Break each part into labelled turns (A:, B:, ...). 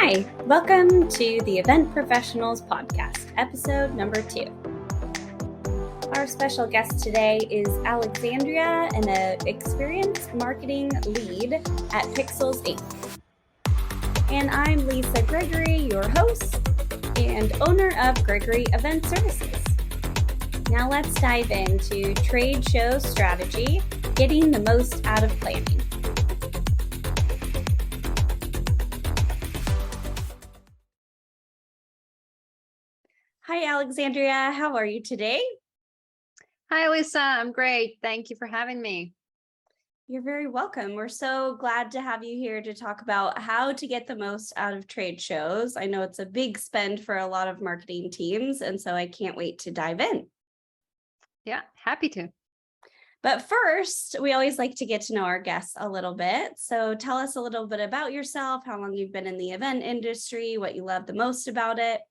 A: Hi, welcome to the Event Professionals Podcast, episode number 2. Our special guest today is Aleksandra, an experienced marketing lead at Pixelz Inc. And I'm Lisa Gregory, your host and owner of Gregory Event Services. Now let's dive into trade show strategy, getting the most out of planning. Hi, Aleksandra. How are you today?
B: Hi, Lisa. I'm great. Thank you for having me.
A: You're very welcome. We're so glad to have you here to talk about how to get the most out of trade shows. I know it's a big spend for a lot of marketing teams, and so I can't wait to dive in.
B: Yeah, happy to.
A: But first, we always like to get to know our guests a little bit. So tell us a little bit about yourself, how long you've been in the event industry, what you love the most about it.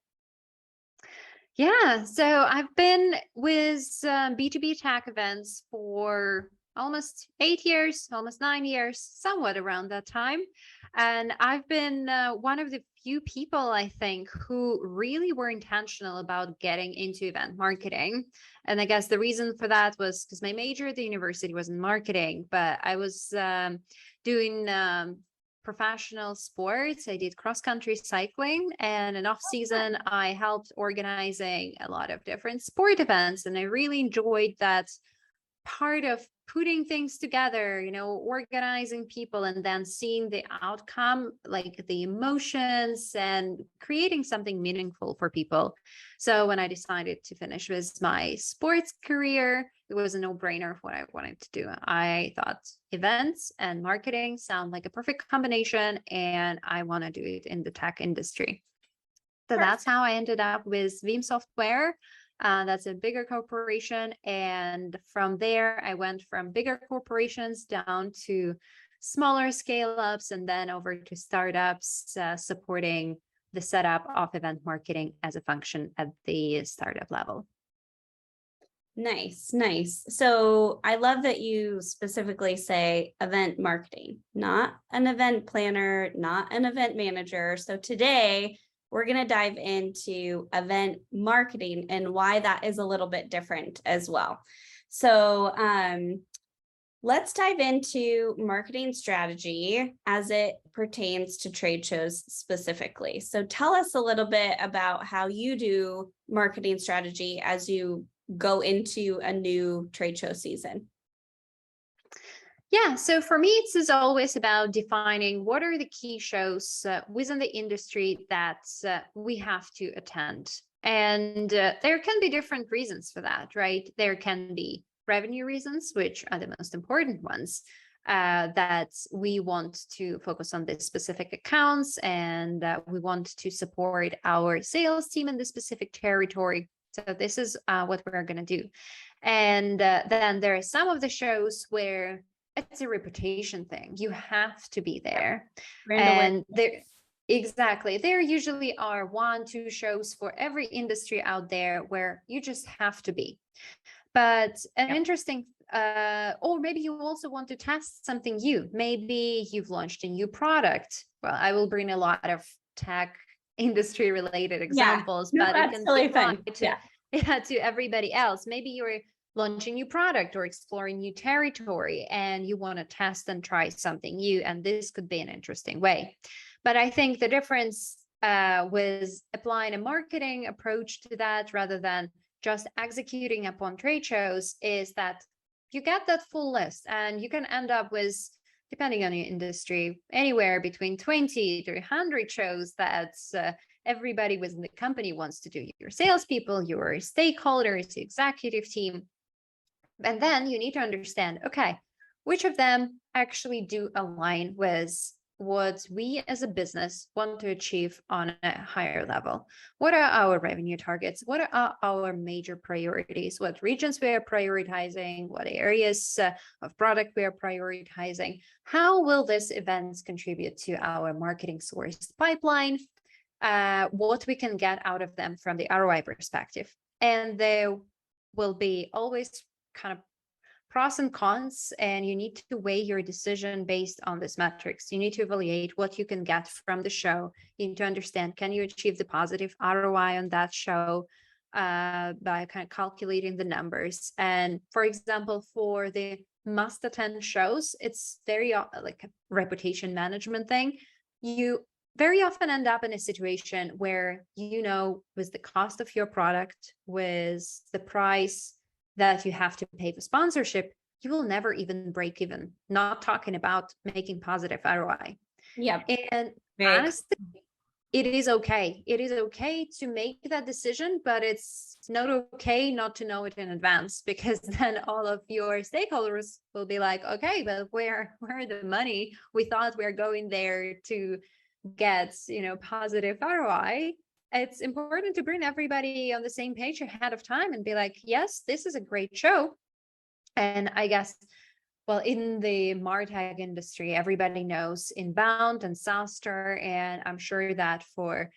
B: Yeah, so I've been with B2B tech events for almost 8 years, almost 9 years, somewhat around that time. And I've been one of the few people, I think, who really were intentional about getting into event marketing. And I guess the reason for that was because my major at the university was in marketing, but I was doing professional sports. I did cross-country cycling, and in off-season, I helped organizing a lot of different sport events. And I really enjoyed that part of putting things together, organizing people and then seeing the outcome, like the emotions and creating something meaningful for people. So when I decided to finish with my sports career, it was a no-brainer what I wanted to do. I thought events and marketing sound like a perfect combination, and I want to do it in the tech industry. So that's how I ended up with Veeam Software. That's a bigger corporation. And from there, I went from bigger corporations down to smaller scale-ups and then over to startups, supporting the setup of event marketing as a function at the startup level.
A: Nice. So I love that you specifically say event marketing, not an event planner, not an event manager. So today we're going to dive into event marketing and why that is a little bit different as well. So let's dive into marketing strategy as it pertains to trade shows specifically. So tell us a little bit about how you do marketing strategy as you go into a new trade show season.
B: Yeah, so for me, it's always about defining what are the key shows within the industry that we have to attend. And there can be different reasons for that, right? There can be revenue reasons, which are the most important ones, that we want to focus on the specific accounts and we want to support our sales team in the specific territory. So this is what we're going to do. And then there are some of the shows where it's a reputation thing. You have to be there. And there usually are 1-2 shows for every industry out there where you just have to be. But an interesting, or maybe you also want to test something new. Maybe you've launched a new product. Well, I will bring a lot of tech industry related examples, but it can
A: really
B: apply to everybody else. Maybe you're launching a new product or exploring new territory and you want to test and try something new, and this could be an interesting way. But I think the difference with applying a marketing approach to that rather than just executing upon trade shows is that you get that full list and you can end up with, depending on your industry, anywhere between 20 to 100 shows that everybody within the company wants to do. Your salespeople, your stakeholders, the executive team. And then you need to understand, okay, which of them actually do align with what we as a business want to achieve on a higher level? What are our revenue targets? What are our major priorities? What regions we are prioritizing? What areas of product we are prioritizing? How will these events contribute to our marketing source pipeline? What we can get out of them from the ROI perspective. And there will be always kind of pros and cons, and you need to weigh your decision based on this metrics. You need to evaluate what you can get from the show. You need to understand, can you achieve the positive ROI on that show by kind of calculating the numbers. And for example, for the must attend shows, it's very like a reputation management thing. You very often end up in a situation where, with the cost of your product, with the price that you have to pay for sponsorship, you will never even break even, not talking about making positive ROI.
A: Yeah.
B: And honestly, it is okay. It is okay to make that decision, but it's not okay not to know it in advance, because then all of your stakeholders will be like, okay, but where are the money? We thought we were going there to get, positive ROI. It's important to bring everybody on the same page ahead of time and be like, yes, this is a great show. And I guess, well, in the MarTech industry, everybody knows Inbound and SaaStr, and I'm sure that for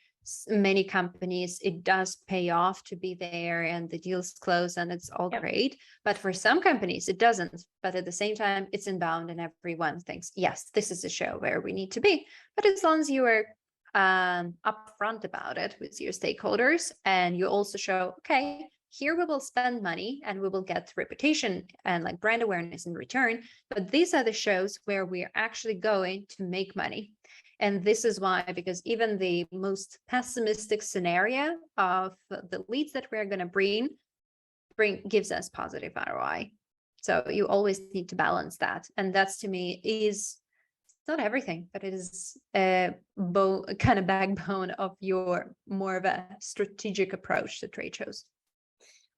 B: many companies, it does pay off to be there and the deals close and it's all great. But for some companies, it doesn't. But at the same time, it's Inbound and everyone thinks, yes, this is a show where we need to be. But as long as you are upfront about it with your stakeholders, and you also show, okay, here we will spend money and we will get reputation and like brand awareness in return, but these are the shows where we're actually going to make money. And this is why, because even the most pessimistic scenario of the leads that we're going to bring gives us positive ROI. So you always need to balance that. And that's, to me, is not everything, but it is a kind of backbone of your more of a strategic approach to trade shows.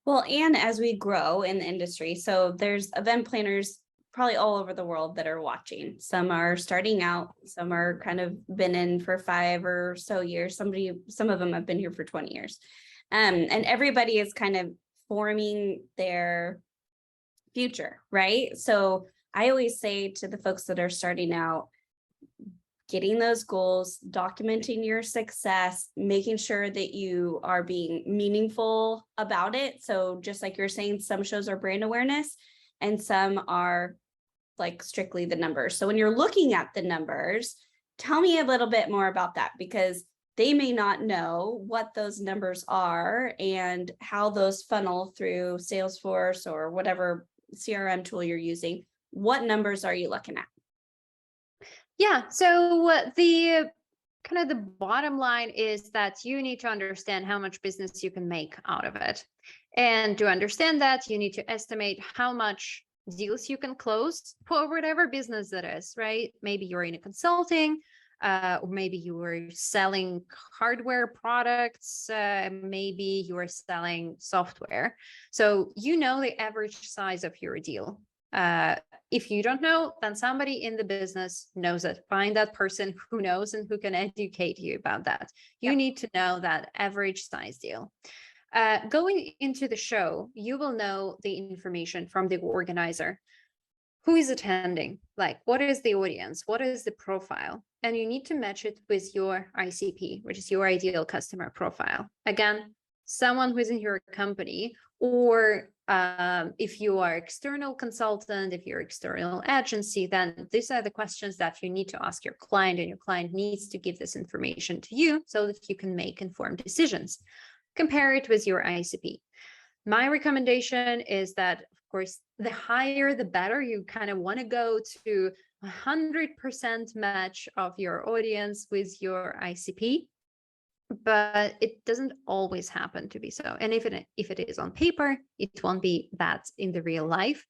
A: Well, and as we grow in the industry, so there's event planners probably all over the world that are watching. Some are starting out, some are kind of been in for 5 or so years. Some of them have been here for 20 years. And everybody is kind of forming their future, right? So I always say to the folks that are starting out, getting those goals, documenting your success, making sure that you are being meaningful about it. So just like you're saying, some shows are brand awareness and some are like strictly the numbers. So when you're looking at the numbers, tell me a little bit more about that, because they may not know what those numbers are and how those funnel through Salesforce or whatever CRM tool you're using. What numbers are you looking at?
B: Yeah, so the kind of the bottom line is that you need to understand how much business you can make out of it. And to understand that, you need to estimate how much deals you can close for whatever business that is, right? Maybe you're in a consulting, or maybe you are selling hardware products, maybe you are selling software. So you know the average size of your deal. If you don't know, then somebody in the business knows it. Find that person who knows and who can educate you about that. You need to know that average size deal. Going into the show, you will know the information from the organizer. Who is attending? Like, what is the audience? What is the profile? And you need to match it with your ICP, which is your ideal customer profile. Again, someone who is in your company, or if you are external consultant, if you're external agency, then these are the questions that you need to ask your client, and your client needs to give this information to you so that you can make informed decisions. Compare it with your ICP. My recommendation is that, of course, the higher, the better. You kind of want to go to 100% match of your audience with your ICP. But it doesn't always happen to be so. And if it is on paper, it won't be that in the real life.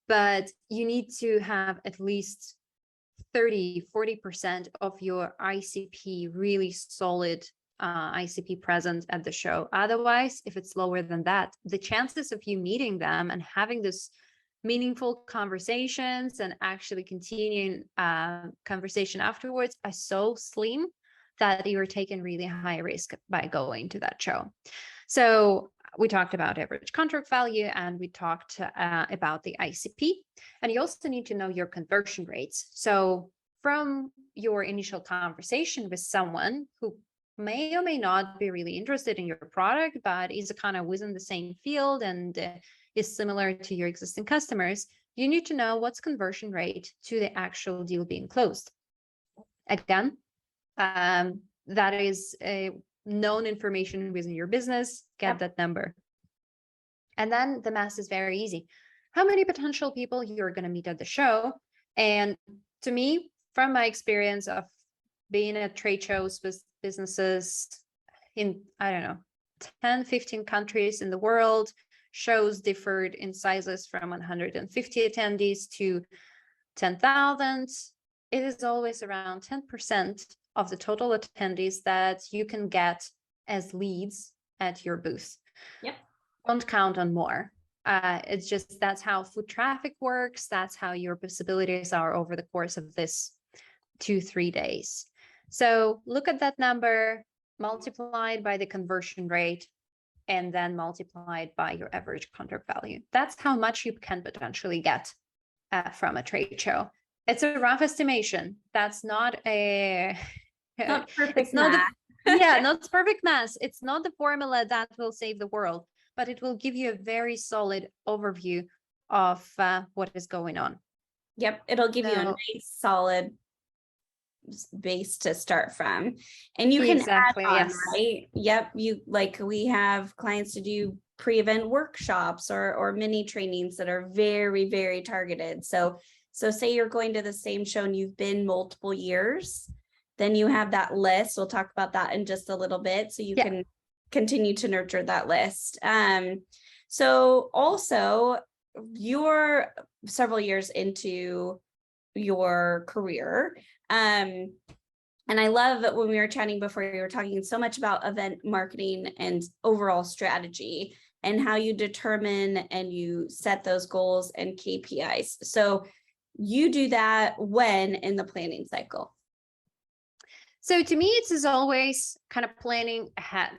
B: But you need to have at least 30-40% of your ICP really solid ICP present at the show. Otherwise, if it's lower than that, the chances of you meeting them and having this meaningful conversations and actually continuing conversation afterwards are so slim that you're taking really high risk by going to that show. So we talked about average contract value, and we talked about the ICP, and you also need to know your conversion rates. So from your initial conversation with someone who may or may not be really interested in your product, but is kind of within the same field and is similar to your existing customers, you need to know what's conversion rate to the actual deal being closed. Again, that is a known information within your business. Get that number. And then the math is very easy. How many potential people you're going to meet at the show? And to me, from my experience of being at trade shows with businesses in, I don't know, 10, 15 countries in the world, shows differed in sizes from 150 attendees to 10,000. It is always around 10% of the total attendees that you can get as leads at your booth.
A: Yep.
B: Don't count on more. It's just, that's how foot traffic works. That's how your possibilities are over the course of this 2-3 days. So look at that number, multiplied by the conversion rate, and then multiplied by your average contract value. That's how much you can potentially get from a trade show. It's a rough estimation. That's not a
A: not perfect.
B: It's not not perfect math. It's not the formula that will save the world, but it will give you a very solid overview of what is going on.
A: Yep, it'll give you a nice solid base to start from, and you can add on, right? Yep, we have clients to do pre-event workshops or mini trainings that are very, very targeted. So say you're going to the same show and you've been multiple years, then you have that list. We'll talk about that in just a little bit, so you can continue to nurture that list. So also, you're several years into your career. And I love that when we were chatting before, you were talking so much about event marketing and overall strategy and how you determine and you set those goals and KPIs. So you do that when in the planning cycle?
B: So to me, it is always kind of planning ahead.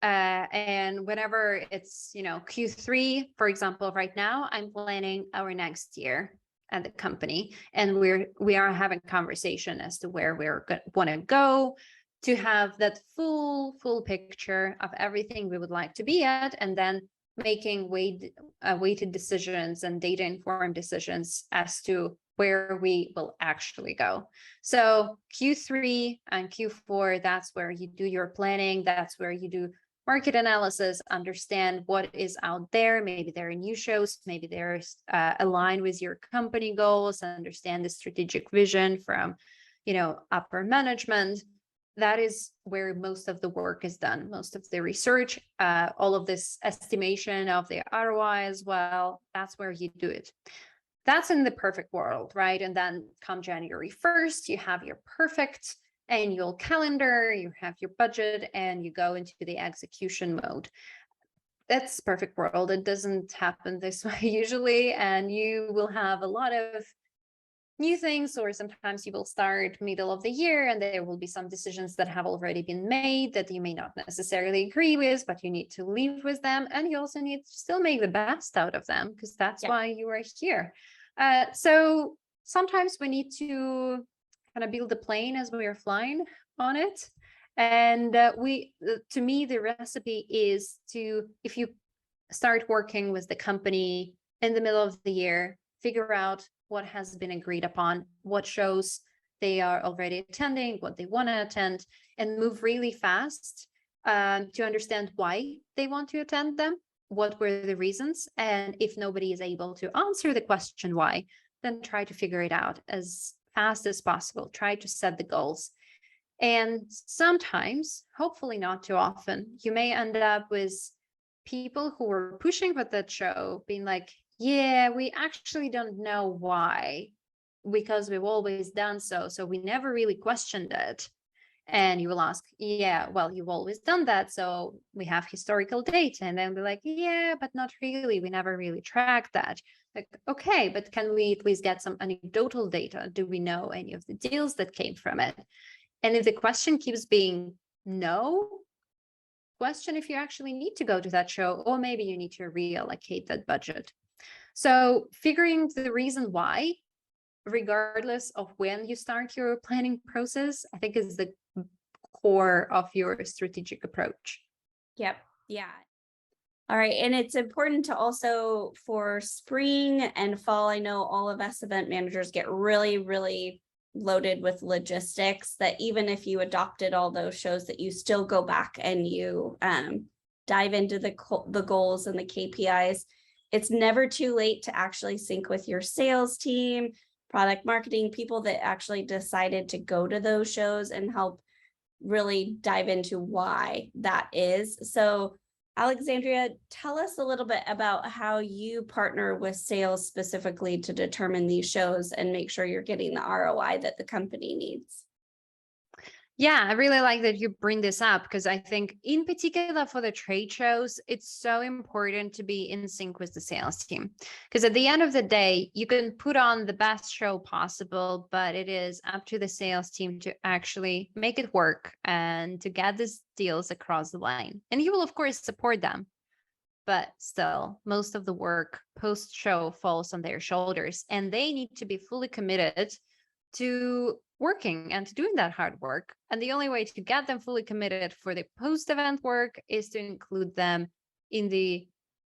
B: And whenever it's, Q3, for example, right now, I'm planning our next year at the company, and we are having conversation as to where we're want to go, to have that full picture of everything we would like to be at, and then making weighted decisions and data informed decisions as to where we will actually go. So Q3 and Q4, that's where you do your planning. That's where you do market analysis, understand what is out there. Maybe there are new shows, maybe there's aligned with your company goals, understand the strategic vision from, upper management. That is where most of the work is done, most of the research, all of this estimation of the ROI as well. That's where you do it. That's in the perfect world, right? And then come January 1st, you have your perfect annual calendar, you have your budget, and you go into the execution mode. That's perfect world. It doesn't happen this way usually, and you will have a lot of new things, or sometimes you will start middle of the year and there will be some decisions that have already been made that you may not necessarily agree with, but you need to live with them, and you also need to still make the best out of them, because that's why you are here. So sometimes we need to kind of build the plane as we are flying on it. And to me, the recipe is if you start working with the company in the middle of the year, figure out what has been agreed upon, what shows they are already attending, what they want to attend, and move really fast to understand why they want to attend them, what were the reasons. And if nobody is able to answer the question why, then try to figure it out as fast as possible. Try to set the goals. And sometimes, hopefully not too often, you may end up with people who were pushing for that show being like, yeah, we actually don't know why, because we've always done so. So we never really questioned it. And you will ask, yeah, well, you've always done that, so we have historical data. And then be like, yeah, but not really. We never really tracked that. Like, okay, but can we at least get some anecdotal data? Do we know any of the deals that came from it? And if the question keeps being no, question if you actually need to go to that show, or maybe you need to reallocate that budget. So figuring the reason why, regardless of when you start your planning process, I think is the core of your strategic approach.
A: Yep. Yeah. All right. And it's important to also for spring and fall. I know all of us event managers get really, really loaded with logistics, that even if you adopted all those shows, that you still go back and you dive into the goals and the KPIs. It's never too late to actually sync with your sales team, product marketing, people that actually decided to go to those shows, and help really dive into why that is. So Alexandria, tell us a little bit about how you partner with sales specifically to determine these shows and make sure you're getting the ROI that the company needs.
B: Yeah, I really like that you bring this up, because I think in particular for the trade shows, it's so important to be in sync with the sales team. Because at the end of the day, you can put on the best show possible, but it is up to the sales team to actually make it work and to get these deals across the line. And you will, of course, support them. But still, most of the work post-show falls on their shoulders, and they need to be fully committed to working and to doing that hard work. And the only way to get them fully committed for the post-event work is to include them in the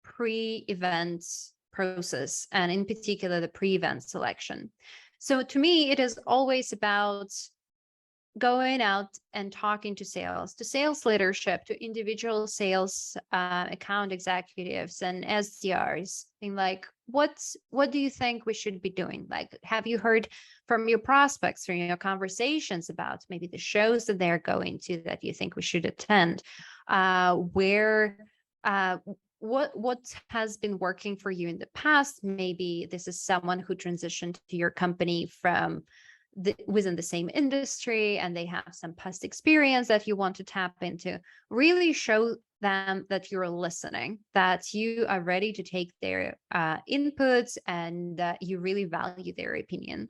B: pre-event process, and in particular, the pre-event selection. So to me, it is always about going out and talking to sales leadership, to individual sales account executives and SDRs, being like, what do you think we should be doing? Like, have you heard from your prospects, from your conversations about maybe the shows that they're going to that you think we should attend? What has been working for you in the past? Maybe this is someone who transitioned to your company from within the same industry, and they have some past experience that you want to tap into. Really show them that you're listening, that you are ready to take their inputs, and that you really value their opinion.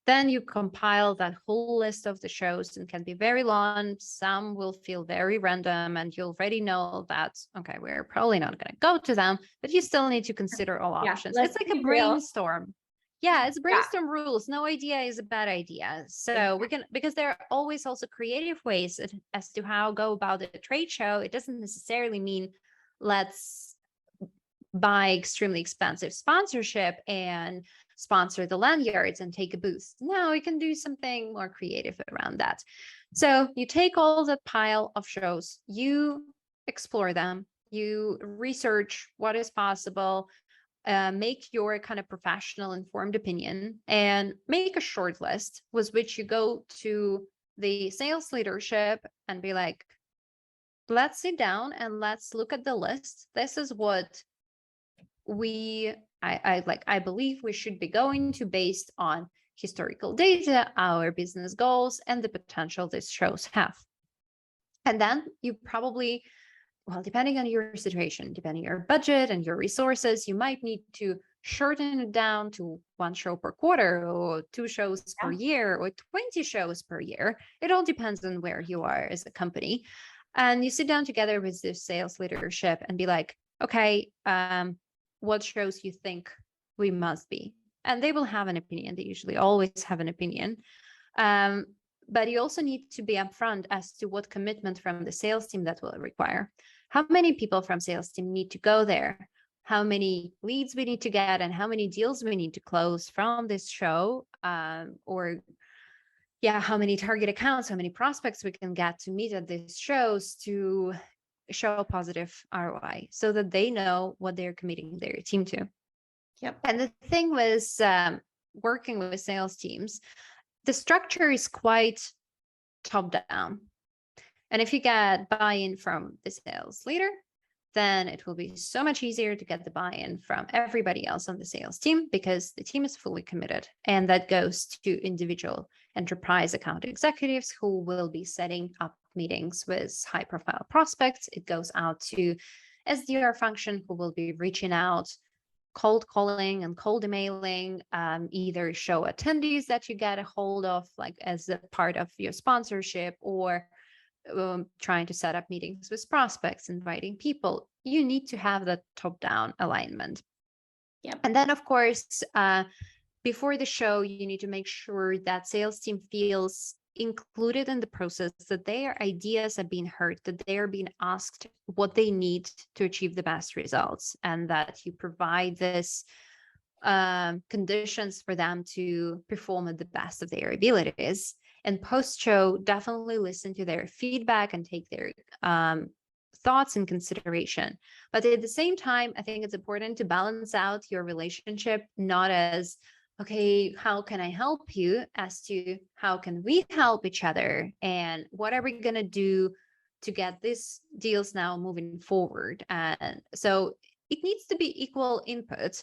B: Then you compile that whole list of the shows, and can be very long. Some will feel very random, and you already know that, okay, we're probably not going to go to them, but you still need to consider all options. It's like a brainstorm. Yeah, it's brainstorm rules. No idea is a bad idea. So we can, because there are always also creative ways as to how go about a trade show. It doesn't necessarily mean let's buy extremely expensive sponsorship and sponsor the lanyards and take a booth. No, you can do something more creative around that. So you take all that pile of shows, you explore them, you research what is possible, make your kind of professional informed opinion, and make a short list with which you go to the sales leadership and be like, let's sit down and let's look at the list. This is what I believe we should be going to based on historical data, our business goals, and the potential these shows have. And then you probably, well, depending on your situation, depending on your budget and your resources, you might need to shorten it down to 1 show per quarter, or 2 shows per year, or 20 shows per year. It all depends on where you are as a company. And you sit down together with the sales leadership and be like, okay, what shows you think we must be? And they will have an opinion. They usually always have an opinion. But you also need to be upfront as to what commitment from the sales team that will require. How many people from sales team need to go there? How many leads we need to get, and how many deals we need to close from this show? How many target accounts, how many prospects we can get to meet at these shows to show a positive ROI, so that they know what they're committing their team to.
A: Yep.
B: And the thing was, working with sales teams, the structure is quite top down. And if you get buy-in from the sales leader, then it will be so much easier to get the buy-in from everybody else on the sales team, because the team is fully committed. And that goes to individual enterprise account executives who will be setting up meetings with high-profile prospects. It goes out to SDR function, who will be reaching out, cold calling and cold emailing, either show attendees that you get a hold of, like as a part of your sponsorship, or trying to set up meetings with prospects, inviting people. You need to have that top-down alignment.
A: Yep.
B: And then, of course, before the show, you need to make sure that sales team feels included in the process, that their ideas are being heard, that they are being asked what they need to achieve the best results, and that you provide this conditions for them to perform at the best of their abilities. And post show, definitely listen to their feedback and take their thoughts in consideration. But at the same time, I think it's important to balance out your relationship, not as, okay, how can I help you, as to how can we help each other, and what are we going to do to get these deals now moving forward. And so it needs to be equal input,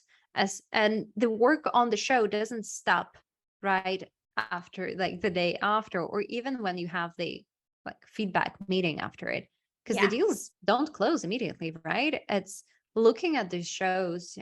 B: and the work on the show doesn't stop right after, like the day after, or even when you have the like feedback meeting after it, because the
A: Yeah.
B: deals don't close immediately, right? It's looking at these shows,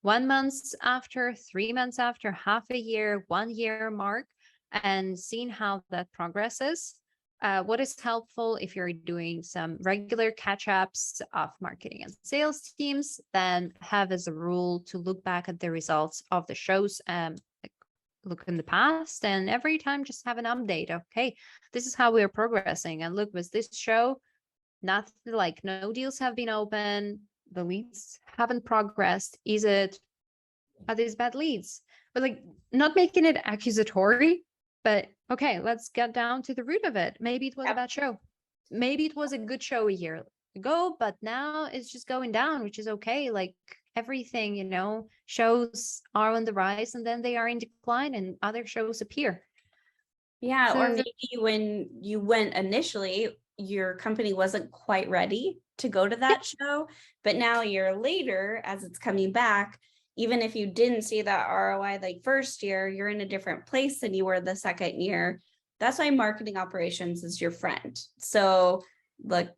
B: 1 month after, 3 months after, half a year, 1 year mark, and seeing how that progresses. What is helpful if you're doing some regular catch-ups of marketing and sales teams, then have as a rule to look back at the results of the shows, like look in the past, and every time just have an update. Okay, this is how we are progressing. And look, with this show, not like no deals have been open, the leads haven't progressed. Are these bad leads? But like, not making it accusatory, but okay, let's get down to the root of it. Maybe it was a
A: Yep.
B: bad show. Maybe it was a good show a year ago, but now it's just going down, which is okay. Like everything, shows are on the rise and then they are in decline and other shows appear.
A: Yeah, or
B: So
A: maybe when you went initially, your company wasn't quite ready to go to that show, but now a year later, as it's coming back, even if you didn't see that ROI like first year, you're in a different place than you were the second year. That's why marketing operations is your friend. So, look,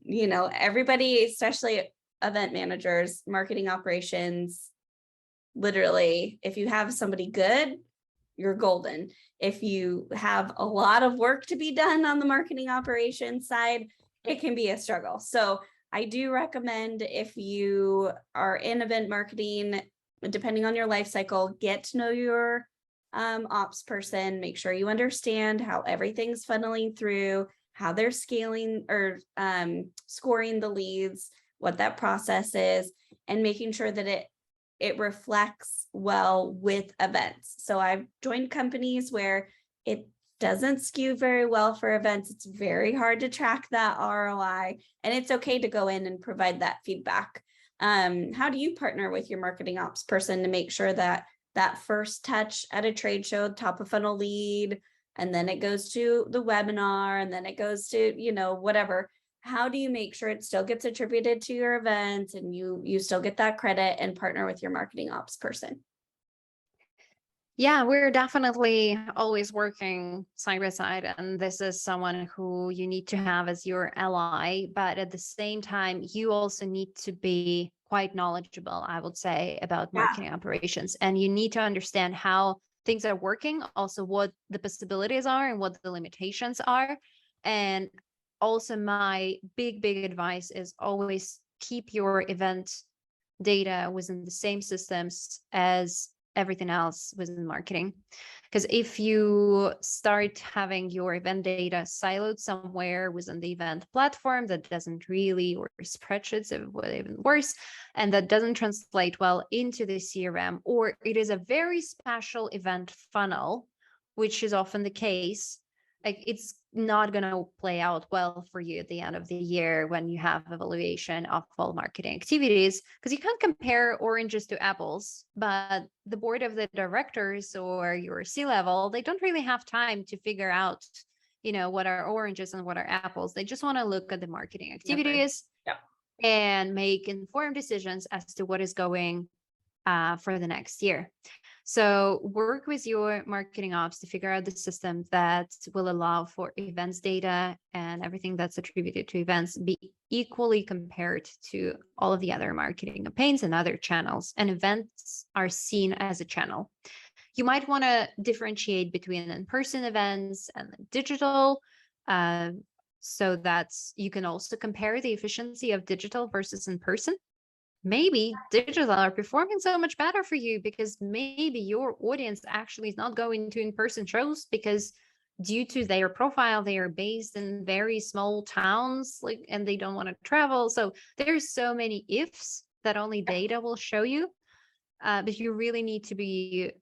A: everybody, especially event managers, marketing operations, literally, if you have somebody good, you're golden. If you have a lot of work to be done on the marketing operations side, it can be a struggle. So I do recommend, if you are in event marketing, depending on your life cycle, get to know your ops person, make sure you understand how everything's funneling through, how they're scaling or scoring the leads, what that process is, and making sure that it reflects well with events. So I've joined companies where it doesn't skew very well for events. It's very hard to track that ROI, and it's okay to go in and provide that feedback. How do you partner with your marketing ops person to make sure that that first touch at a trade show, top of funnel lead, and then it goes to the webinar, and then it goes to, whatever. How do you make sure it still gets attributed to your event and you still get that credit and partner with your marketing ops person?
B: yeah, we're definitely always working side by side. And this is someone who you need to have as your ally. But at the same time, you also need to be quite knowledgeable, I would say, about
A: Yeah.
B: marketing operations. And you need to understand how things are working, also what the possibilities are and what the limitations are. And also, my big advice is always keep your event data within the same systems as everything else within marketing. Because if you start having your event data siloed somewhere within the event platform that doesn't really, or spreadsheets, even worse, and that doesn't translate well into the CRM, or it is a very special event funnel, which is often the case, like it's not going to play out well for you at the end of the year when you have evaluation of all marketing activities, because you can't compare oranges to apples. But the board of the directors or your C-level, they don't really have time to figure out, what are oranges and what are apples. They just want to look at the marketing activities.
A: Yep.
B: And make informed decisions as to what is going for the next year. So work with your marketing ops to figure out the system that will allow for events data and everything that's attributed to events be equally compared to all of the other marketing campaigns and other channels. And events are seen as a channel. You might want to differentiate between in-person events and digital, so that you can also compare the efficiency of digital versus in-person. Maybe digital are performing so much better for you because maybe your audience actually is not going to in-person shows because due to their profile, they are based in very small towns, like, and they don't want to travel. So there's so many ifs that only data will show you. But you really need to be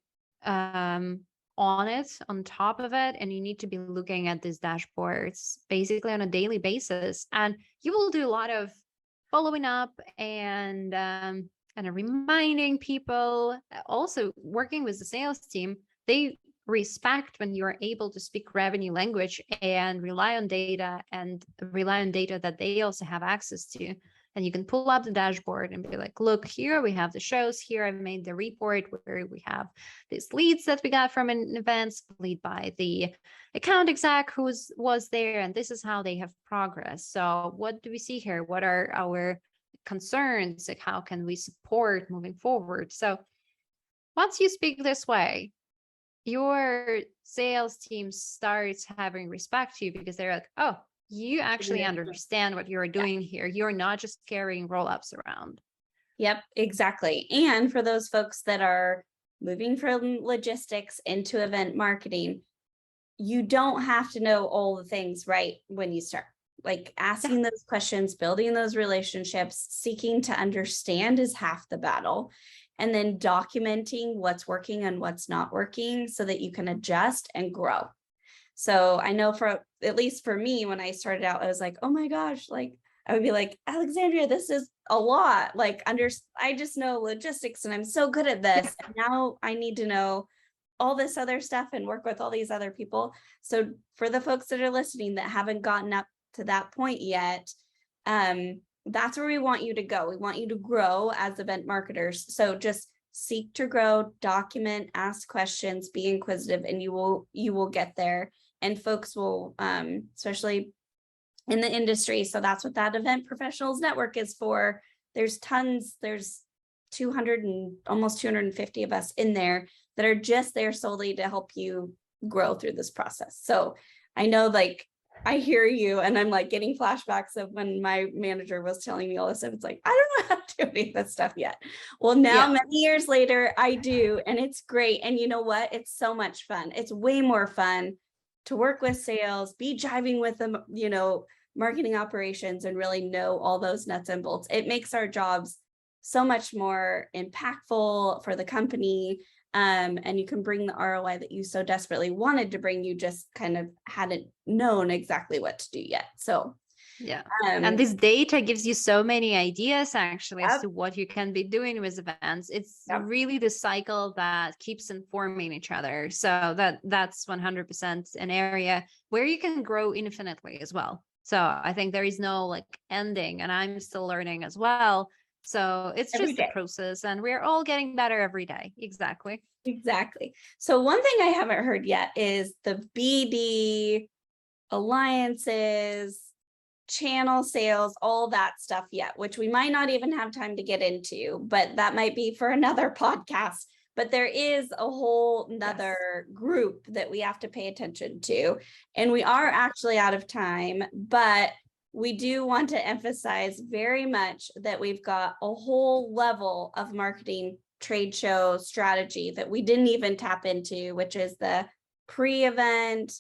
B: on it, on top of it, and you need to be looking at these dashboards basically on a daily basis. And you will do a lot of following up and kind of reminding people. Also, working with the sales team, they respect when you're able to speak revenue language and rely on data that they also have access to. And you can pull up the dashboard and be like, look, here we have the shows. Here I've made the report where we have these leads that we got from an event lead by the account exec who was there. And this is how they have progressed. So what do we see here? What are our concerns? Like, how can we support moving forward? So once you speak this way, your sales team starts having respect to you, because they're like, oh, you actually understand what you're doing here. You're not just carrying roll-ups around.
A: Yep, exactly. And for those folks that are moving from logistics into event marketing, you don't have to know all the things right when you start. Like asking those questions, building those relationships, seeking to understand is half the battle. And then documenting what's working and what's not working so that you can adjust and grow. So I know for, at least for me, when I started out, I was like, oh my gosh, like I would be like, Alexandria, this is a lot. Like I just know logistics and I'm so good at this. And now I need to know all this other stuff and work with all these other people. So for the folks that are listening that haven't gotten up to that point yet, that's where we want you to go. We want you to grow as event marketers. So just seek to grow, document, ask questions, be inquisitive, and you will get there. And folks will, especially in the industry. So that's what that Event Professionals Network is for. There's 200 and almost 250 of us in there that are just there solely to help you grow through this process. So I know, like, I hear you and I'm like getting flashbacks of when my manager was telling me all this stuff. It's like, I don't know how to do any of that stuff yet. Well, now many years later, I do, and it's great. And you know what? It's so much fun. It's way more fun to work with sales, be jiving with them, marketing operations, and really know all those nuts and bolts. It makes our jobs so much more impactful for the company. And you can bring the ROI that you so desperately wanted to bring. You just kind of hadn't known exactly what to do yet. So
B: and this data gives you so many ideas actually as to what you can be doing with events. It's really the cycle that keeps informing each other. So that's 100% an area where you can grow infinitely as well. So I think there is no like ending, and I'm still learning as well. So it's just a process, and we're all getting better every day. Exactly.
A: So one thing I haven't heard yet is the BD, alliances, channel sales, all that stuff yet, which we might not even have time to get into, but that might be for another podcast. But there is a whole nother group that we have to pay attention to. And we are actually out of time, but we do want to emphasize very much that we've got a whole level of marketing trade show strategy that we didn't even tap into, which is the pre-event,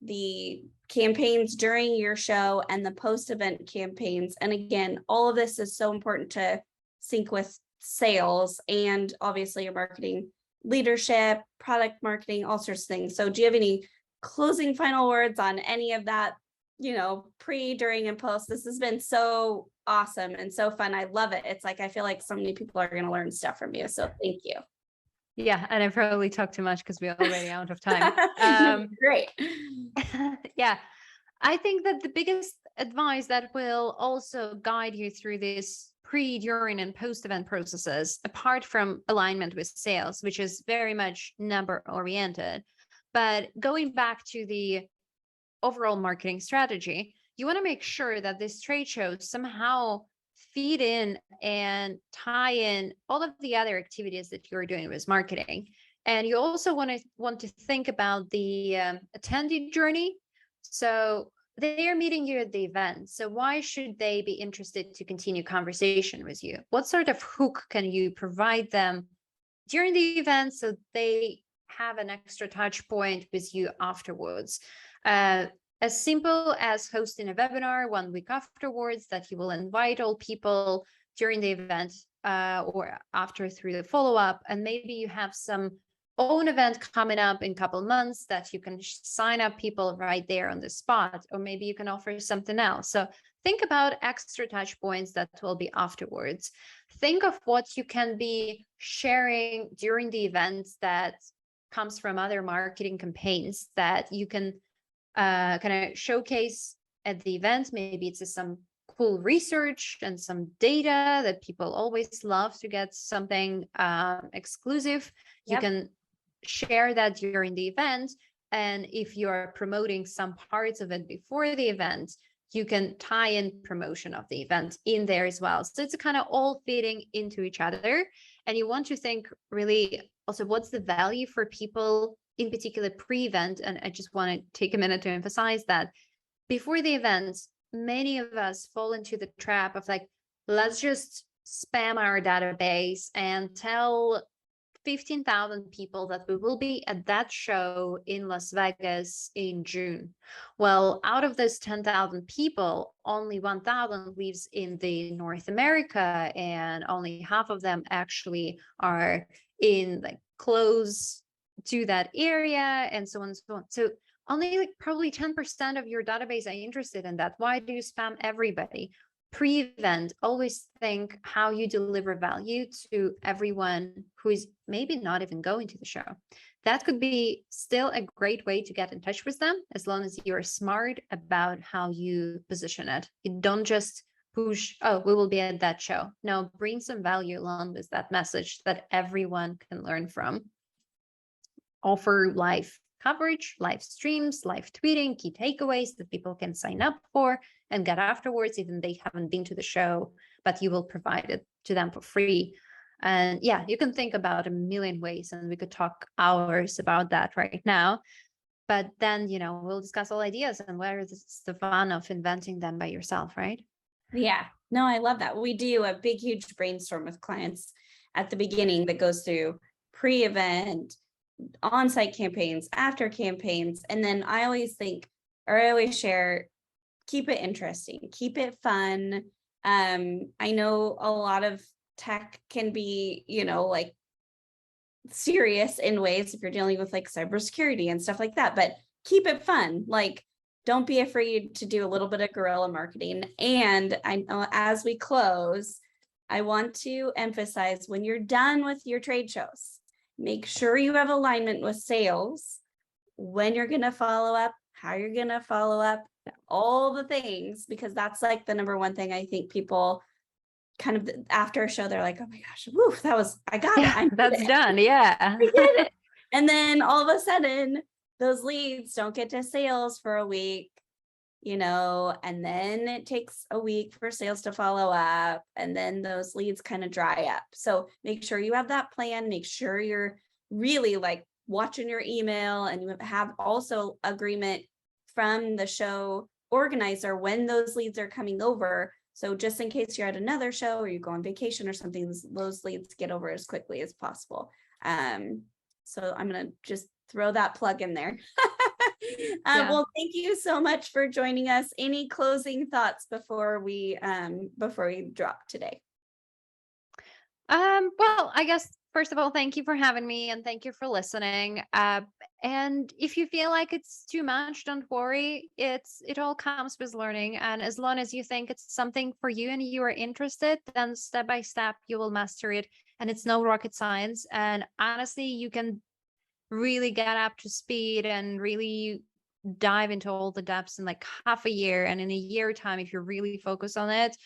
A: the campaigns during your show, and the post-event campaigns. And again, all of this is so important to sync with sales and obviously your marketing leadership, product marketing, all sorts of things. So do you have any closing final words on any of that, pre, during, and post? This has been so awesome and so fun. I love it. It's like, I feel like so many people are going to learn stuff from you. So thank you.
B: Yeah. And I probably talked too much because we're already out of time.
A: Great.
B: Yeah. I think that the biggest advice that will also guide you through this pre, during, and post-event processes, apart from alignment with sales, which is very much number oriented, but going back to the overall marketing strategy, you want to make sure that this trade shows somehow feed in and tie in all of the other activities that you're doing with marketing. And you also want to think about the attendee journey. So they are meeting you at the event. So why should they be interested to continue conversation with you? What sort of hook can you provide them during the event so they have an extra touch point with you afterwards. As simple as hosting a webinar 1 week afterwards that you will invite all people during the event or after through the follow-up. And maybe you have some own event coming up in a couple months that you can sign up people right there on the spot, or maybe you can offer something else. So think about extra touch points that will be afterwards. Think of what you can be sharing during the events that comes from other marketing campaigns that you can kind of showcase at the event. Maybe it's some cool research and some data that people always love to get something exclusive. You can share that during the event. And if you're promoting some parts of it before the event, you can tie in promotion of the event in there as well. So it's kind of all fitting into each other. And you want to think really also what's the value for people in particular pre-event. And I just want to take a minute to emphasize that before the event, many of us fall into the trap of like, let's just spam our database and tell 15,000 people that we will be at that show in Las Vegas in June. Well, out of those 10,000 people, only 1,000 lives in the North America, and only half of them actually are in like close to that area, and so on and so on. So only like probably 10% of your database are interested in that. Why do you spam everybody? Pre-event, always think how you deliver value to everyone who is maybe not even going to the show. That could be still a great way to get in touch with them, as long as you're smart about how you position it. You don't just push, oh, we will be at that show. No, bring some value along with that message that everyone can learn from. Offer live coverage, live streams, live tweeting, key takeaways that people can sign up for and get afterwards, even they haven't been to the show, but you will provide it to them for free. And yeah, you can think about a million ways, and we could talk hours about that right now. But then, you know, we'll discuss all ideas and where is the fun of inventing them by yourself, right?
A: Yeah, no, I love that. We do a big, huge brainstorm with clients at the beginning that goes through pre-event, on-site campaigns, after campaigns. And then I always think, or I always share, keep it interesting, keep it fun. I know a lot of tech can be, you know, like serious in ways if you're dealing with like cybersecurity and stuff like that, but keep it fun. Like, don't be afraid to do a little bit of guerrilla marketing. And I know as we close, I want to emphasize, when you're done with your trade shows, make sure you have alignment with sales, when you're going to follow up, how you're going to follow up, all the things, because that's like the number one thing I think people kind of after a show, they're like, oh my gosh, woo, that was, I got it.
B: That's done. Yeah.
A: I did it. And then all of a sudden, those leads don't get to sales for a week, you know, and then it takes a week for sales to follow up, and then those leads kind of dry up. So make sure you have that plan, make sure you're really like watching your email, and you have also agreement from the show organizer when those leads are coming over. So just in case you're at another show or you go on vacation or something, those leads get over as quickly as possible. So I'm going to just throw that plug in there. Well, thank you so much for joining us. Any closing thoughts before we drop today?
B: Well, I guess first of all, thank you for having me, and thank you for listening. And if you feel like it's too much, don't worry. It all comes with learning. And as long as you think it's something for you and you are interested, then step by step you will master it. And it's no rocket science. And honestly, you can really get up to speed and really dive into all the depths in like half a year. And in a year time, if you're really focused on it,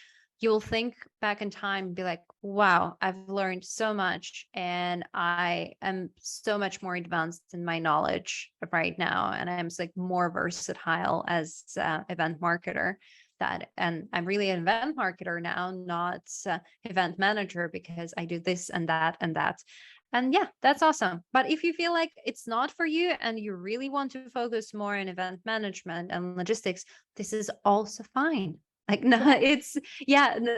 B: you'll think back in time and be like, wow, I've learned so much, and I am so much more advanced in my knowledge right now. And I'm like more versatile as an event marketer. And I'm really an event marketer now, not event manager, because I do this and that and that. And yeah, that's awesome. But if you feel like it's not for you and you really want to focus more on event management and logistics, this is also fine. Like, no,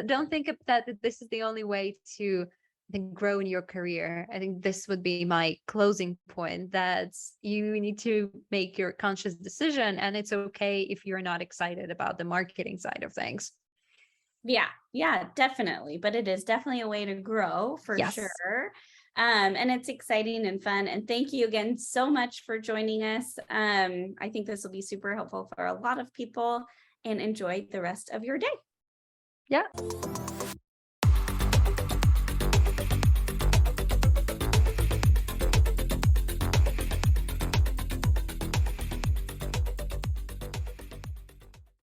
B: don't think that this is the only way to think, grow in your career. I think this would be my closing point, that you need to make your conscious decision, and it's okay if you're not excited about the marketing side of things.
A: Yeah, definitely. But it is definitely a way to grow for
B: Yes.
A: sure. And it's exciting and fun. And thank you again so much for joining us. I think this will be super helpful for a lot of people, and enjoy the rest of your day.
B: Yeah.